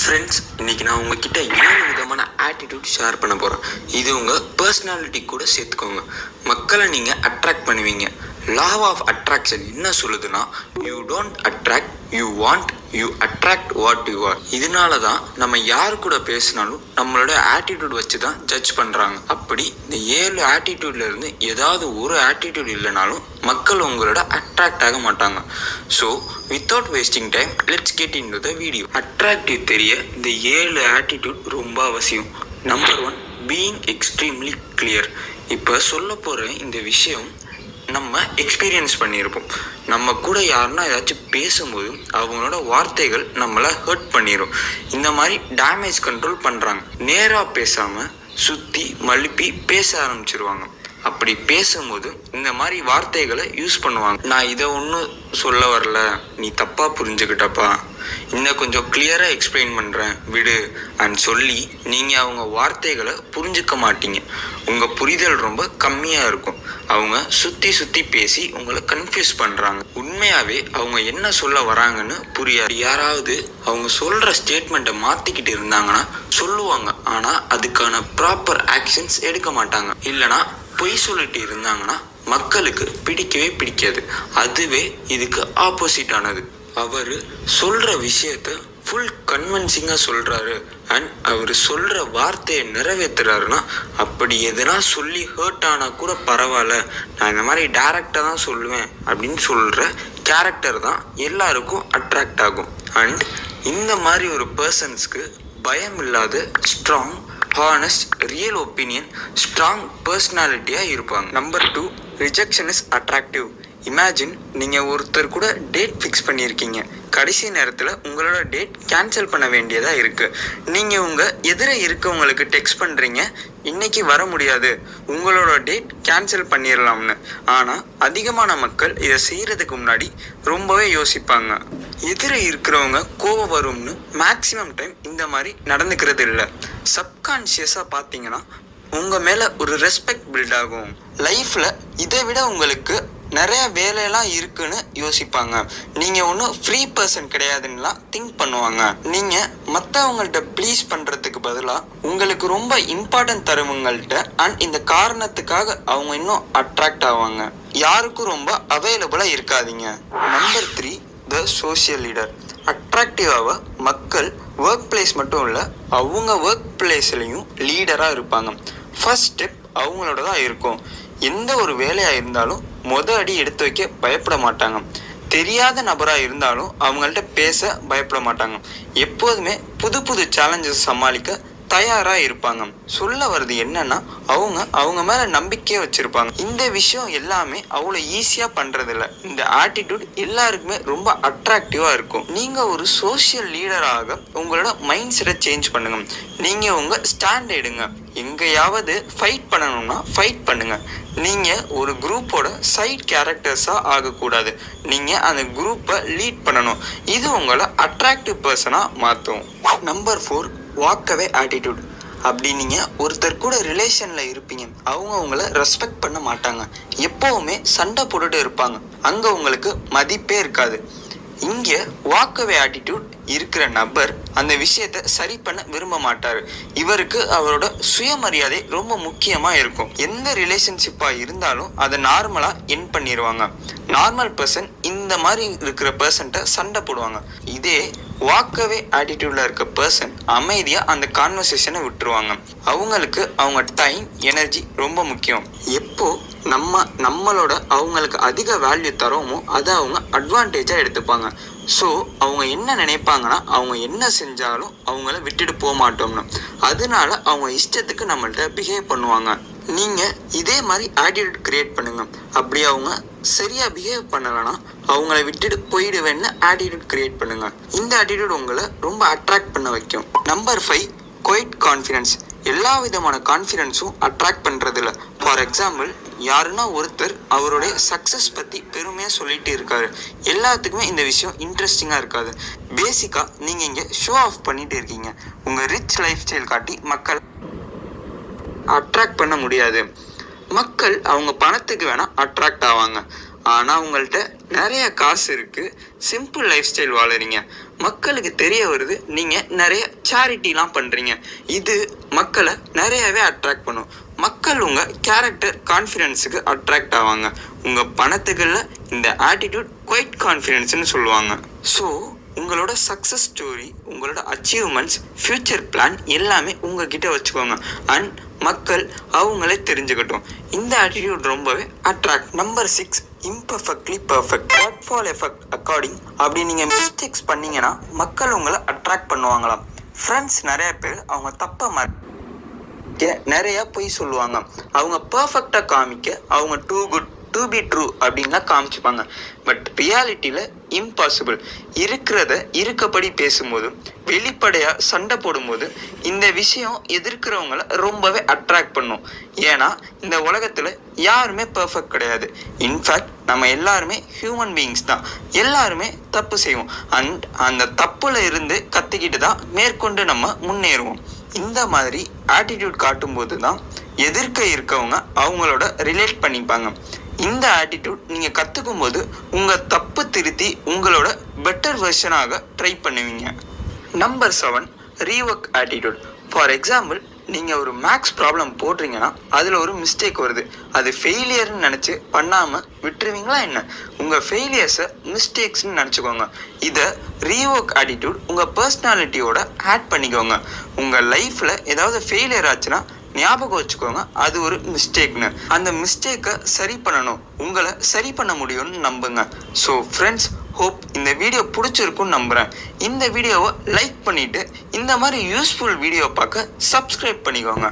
Friends, இன்றைக்கி நான் உங்ககிட்ட 7 விதமான ஆட்டிடியூட் ஷேர் பண்ண போகிறேன். இது உங்கள் பர்சனாலிட்டி கூட சேர்த்துக்கோங்க. மக்களை நீங்கள் அட்ராக்ட் பண்ணுவீங்க. லா ஆஃப் அட்ராக்ஷன் என்ன சொல்லுதுன்னா, you don't attract, you want, you attract what you are. இதனால தான் நம்ம யார் கூட பேசினாலும் நம்மளோட ஆட்டிடியூட் வச்சு தான் ஜட்ஜ் பண்ணுறாங்க. அப்படி இந்த 7 ஆட்டிடியூட்ல இருந்து ஏதாவது ஒரு ஆட்டிடியூட் இல்லைனாலும் மக்கள் உங்களோட அட்ராக்ட் ஆக மாட்டாங்க. So without wasting time, let's get in to the video. Attractive தெரிய இந்த 7 ஆட்டிடியூட் ரொம்ப அவசியம். Number 1, being extremely clear. இப்போ சொல்ல போகிற இந்த விஷயம் நம்ம எக்ஸ்பீரியன்ஸ் பண்ணியிருப்போம். நம்ம கூட யாருன்னா ஏதாச்சும் பேசும்போது அவங்களோட வார்த்தைகள் நம்மளை ஹர்ட் பண்ணிடும். இந்த மாதிரி டேமேஜ் கண்ட்ரோல் பண்ணுறாங்க. நேராக பேசாமல் சுற்றி மழுப்பி பேச ஆரம்பிச்சிருவாங்க. அப்படி பேசும்போது இந்த மாதிரி வார்த்தைகளை யூஸ் பண்ணுவாங்க. நான் இதை ஒன்றும் சொல்ல வரல, நீ தப்பாக புரிஞ்சுக்கிட்டப்பா, இன்னும் கொஞ்சம் கிளியராக எக்ஸ்பிளைன் பண்ணுறேன் விடு அண்ட் சொல்லி நீங்கள் அவங்க வார்த்தைகளை புரிஞ்சுக்க மாட்டீங்க. உங்கள் புரிதல் ரொம்ப கம்மியாக இருக்கும். அவங்க சுற்றி பேசி உங்களை கன்ஃபியூஸ் பண்ணுறாங்க. உண்மையாகவே அவங்க என்ன சொல்ல வராங்கன்னு புரியாது. யாராவது அவங்க சொல்கிற ஸ்டேட்மெண்ட்டை மாற்றிக்கிட்டு இருந்தாங்கன்னா சொல்லுவாங்க, ஆனால் அதுக்கான ப்ராப்பர் ஆக்ஷன்ஸ் எடுக்க மாட்டாங்க. இல்லைனா பொய் சொல்லிட்டு இருந்தாங்கன்னா மக்களுக்கு பிடிக்கவே பிடிக்காது. அதுவே இதுக்கு ஆப்போசிட்டானது. அவர் சொல்கிற விஷயத்த ஃபுல் கன்வின்சிங்காக சொல்கிறாரு அண்ட் அவர் சொல்கிற வார்த்தையை நிறைவேற்றுறாருன்னா, அப்படி எதுனா சொல்லி ஹர்ட் ஆனால் கூட பரவாயில்ல, நான் இந்த மாதிரி டைரக்டாக தான் சொல்லுவேன் அப்படின்னு சொல்கிற கேரக்டர் தான் எல்லாருக்கும் அட்ராக்ட் ஆகும். அண்ட் இந்த மாதிரி ஒரு பர்சன்ஸ்க்கு பயம் இல்லாத strong, honest, real opinion, strong பர்சனாலிட்டியாக இருப்பாங்க. Number 2, rejection is attractive. Imagine, நீங்கள் ஒருத்தர் கூட டேட் ஃபிக்ஸ் பண்ணியிருக்கீங்க. கடைசி நேரத்தில் உங்களோட டேட் கேன்சல் பண்ண வேண்டியதாக இருக்குது. நீங்கள் உங்கள் எதிர இருக்கவங்களுக்கு டெக்ஸ்ட் பண்ணுறீங்க, இன்றைக்கி வர முடியாது, உங்களோட டேட் கேன்சல் பண்ணிடலாம்னு. ஆனால் அதிகமான மக்கள் இதை செய்கிறதுக்கு முன்னாடி ரொம்பவே யோசிப்பாங்க. எதிர இருக்கிறவங்க கோபம் வரும்னு மேக்ஸிமம் டைம் இந்த மாதிரி நடந்துக்கிறது இல்லை. சப்கான்ஷியஸாக பார்த்தீங்கன்னா உங்கள் மேலே ஒரு ரெஸ்பெக்ட் பில்ட் ஆகும். லைஃப்பில் இதை விட உங்களுக்கு நிறைய வேலையெல்லாம் இருக்குன்னு யோசிப்பாங்க. நீங்கள் ஒன்றும் ஃப்ரீ பர்சன் கிடையாதுன்னெலாம் திங்க் பண்ணுவாங்க. நீங்கள் மற்றவங்கள்ட்ட ப்ளீஸ் பண்ணுறதுக்கு பதிலாக உங்களுக்கு ரொம்ப இம்பார்ட்டன்ட் தருவங்கள்ட்ட அண்ட் இந்த காரணத்துக்காக அவங்க இன்னும் அட்ராக்ட் ஆவாங்க. யாருக்கும் ரொம்ப அவைலபிளாக இருக்காதீங்க. Number 3, the social leader. அட்ராக்டிவாக மக்கள் ஒர்க் பிளேஸ் மட்டும் இல்லை, அவங்க ஒர்க் பிளேஸ்லையும் லீடராக இருப்பாங்க. ஃபர்ஸ்ட் ஸ்டெப் அவங்களோட தான் இருக்கும். எந்த ஒரு வேலையாக இருந்தாலும் அடி எடுத்து வைக்க பயப்பட மாட்டாங்க. தெரியாத நபராக இருந்தாலும் அவங்கள்ட்ட பேச பயப்பட மாட்டாங்க. எப்போதுமே புது சேலஞ்சஸ் சமாளிக்க தயாராக இருப்பாங்க. சொல்ல வருது என்னன்னா, அவங்க மேலே நம்பிக்கையை வச்சுருப்பாங்க. இந்த விஷயம் எல்லாமே அவ்வளோ ஈஸியாக பண்ணுறதில்ல. இந்த ஆட்டிடியூட் எல்லாருக்குமே ரொம்ப அட்ராக்டிவாக இருக்கும். நீங்கள் ஒரு சோஷியல் லீடராக உங்களோட மைண்ட் செட்டை சேஞ்ச் பண்ணுங்க. நீங்கள் உங்கள் ஸ்டாண்ட் எடுங்க. எங்கேயாவது ஃபைட் பண்ணணும்னா ஃபைட் பண்ணுங்கள். நீங்கள் ஒரு குரூப்போட சைட் கேரக்டர்ஸாக ஆகக்கூடாது. நீங்கள் அந்த குரூப்பை லீட் பண்ணணும். இது உங்களை அட்ராக்டிவ் பர்சனாக மாற்றும். Number 4, walk away attitude. அப்படி நீங்கள் ஒருத்தர் கூட ரிலேஷனில் இருப்பீங்க, அவங்க உங்களை ரெஸ்பெக்ட் பண்ண மாட்டாங்க. எப்போவுமே சண்டை போட்டுட்டு இருப்பாங்க. அங்கே உங்களுக்கு மதிப்பே இருக்காது. இங்கே வாக்கவே ஆட்டிடியூட் இருக்கிற நபர் அந்த விஷயத்தை சரி பண்ண விரும்ப மாட்டார். இவருக்கு அவரோட சுயமரியாதை ரொம்ப முக்கியமாக இருக்கும். எந்த ரிலேஷன்ஷிப்பாக இருந்தாலும் அதை நார்மலாக என் பண்ணிடுவாங்க. நார்மல் பர்சன் இந்த மாதிரி இருக்கிற பர்சன்ட்ட சண்டை போடுவாங்க. இதே வாக்கவே ஆட்டிடியூடில் இருக்க பர்சன் அமைதியாக அந்த கான்வர்சேஷனை விட்டுருவாங்க. அவங்களுக்கு அவங்க டைம், எனர்ஜி ரொம்ப முக்கியம். எப்போ நம்மளோட அவங்களுக்கு அதிக வேல்யூ தரோமோ அதை அவங்க அட்வான்டேஜாக எடுத்துப்பாங்க. ஸோ அவங்க என்ன நினைப்பாங்கன்னா, அவங்க என்ன செஞ்சாலும் அவங்கள விட்டுட்டு போக மாட்டோம்னு. அதனால அவங்க இஷ்டத்துக்கு நம்மள்ட்ட பிஹேவ் பண்ணுவாங்க. நீங்கள் இதே மாதிரி ஆட்டிடியூட் கிரியேட் பண்ணுங்க. அப்படி அவங்க சரியாக பிஹேவ் பண்ணலைன்னா அவங்கள விட்டுட்டு போயிடுவேன்னு ஆட்டிடியூட் கிரியேட் பண்ணுங்க. இந்த ஆட்டிடியூட் உங்களை ரொம்ப அட்ராக்ட் பண்ண வைக்கும். Number 5, quiet confidence. எல்லா விதமான கான்ஃபிடென்ஸும் அட்ராக்ட் பண்ணுறதில்ல. ஃபார் எக்ஸாம்பிள், யாருன்னா ஒருத்தர் அவருடைய சக்ஸஸ் பற்றி பெருமையாக சொல்லிட்டு இருக்காரு. எல்லாத்துக்குமே இந்த விஷயம் இன்ட்ரெஸ்டிங்காக இருக்காது. பேசிக்காக நீங்கள் இங்கே ஷோ ஆஃப் பண்ணிட்டு இருக்கீங்க. உங்கள் ரிச் லைஃப் ஸ்டைல் காட்டி மக்கள் அட்ராக்ட் பண்ண முடியாது. மக்கள் அவங்க பணத்துக்கு வேணால் அட்ராக்ட் ஆவாங்க. ஆனால் உங்கள்கிட்ட நிறைய காசு இருக்குது, சிம்பிள் லைஃப் ஸ்டைல் வாழறீங்க, மக்களுக்கு தெரிய வருது நீங்கள் நிறைய சேரிட்டிலாம் பண்ணுறீங்க. இது மக்களை நிறையவே அட்ராக்ட் பண்ணும். மக்கள் உங்கள் கேரக்டர் கான்ஃபிடென்ஸுக்கு அட்ராக்ட் ஆவாங்க. உங்கள் பணத்துகளில் இந்த ஆட்டிடியூட் குவைட் கான்ஃபிடென்ஸ்னு சொல்லுவாங்க. ஸோ உங்களோட சக்ஸஸ் ஸ்டோரி, உங்களோட அச்சீவ்மெண்ட்ஸ், ஃப்யூச்சர் பிளான் எல்லாமே உங்ககிட்ட வச்சுக்கோங்க. அண்ட் மக்கள் அவங்களே தெரிஞ்சுக்கட்டும். இந்த ஆட்டிடியூட் ரொம்பவே attract. Number 6, imperfectly perfect. Pratfall effect according. அப்படி நீங்கள் மிஸ்டேக்ஸ் பண்ணீங்கன்னா மக்கள் உங்களை அட்ராக்ட் பண்ணுவாங்களாம். ஃப்ரெண்ட்ஸ் நிறைய பேர் அவங்க தப்பை நிறைய பொய் சொல்லுவாங்க. அவங்க பர்ஃபெக்டாக காமிக்க அவங்க too good to be true அப்படின்லாம் காமிச்சுப்பாங்க. But ரியாலிட்டியில் impossible. இருக்கிறத இருக்கப்படி பேசும்போது, வெளிப்படையாக சண்டை போடும்போது இந்த விஷயம் எதிர்க்கிறவங்கள ரொம்பவே அட்ராக்ட் பண்ணும். ஏன்னா இந்த உலகத்தில் யாருமே பர்ஃபெக்ட் கிடையாது. இன்ஃபேக்ட் நம்ம எல்லாருமே ஹியூமன் பீயிங்ஸ் தான். எல்லாருமே தப்பு செய்வோம். அண்ட் அந்த தப்புல இருந்து கற்றுக்கிட்டு தான் மேற்கொண்டு நம்ம முன்னேறுவோம். இந்த மாதிரி ஆட்டிடியூட் காட்டும்போது தான் எதிர்க்க இருக்கவங்க அவங்களோட ரிலேட் பண்ணிப்பாங்க. இந்த ஆட்டிடியூட் நீங்கள் கற்றுக்கும் போது உங்கள் தப்பு திருத்தி உங்களோட பெட்டர் வெர்ஷனாக ட்ரை பண்ணுவீங்க. Number 7, rework attitude. For example, நீங்கள் ஒரு மேக்ஸ் ப்ராப்ளம் போடுறீங்கன்னா அதில் ஒரு மிஸ்டேக் வருது. அது ஃபெயிலியர்னு நினச்சி பண்ணாமல் விட்டுருவீங்களா என்ன? உங்கள் ஃபெயிலியர்ஸை மிஸ்டேக்ஸ்ன்னு நினச்சிக்கோங்க. இதை ரீவொர்க் ஆட்டிடியூட் உங்கள் பர்சனாலிட்டியோட ஆட் பண்ணிக்கோங்க. உங்கள் லைஃப்பில் ஏதாவது ஃபெயிலியர் ஆச்சுன்னா ஞாபகம் வச்சுக்கோங்க, அது ஒரு மிஸ்டேக்னு. அந்த மிஸ்டேக்கை சரி பண்ணணும், உங்களை சரி பண்ண முடியும்னு நம்புங்க. ஸோ ஃப்ரெண்ட்ஸ், ஹோப் இந்த வீடியோ பிடிச்சிருக்குன்னு நம்புகிறேன். இந்த வீடியோவை லைக் பண்ணிவிட்டு இந்த மாதிரி யூஸ்ஃபுல் வீடியோ பார்க்க சப்ஸ்கிரைப் பண்ணிக்கோங்க.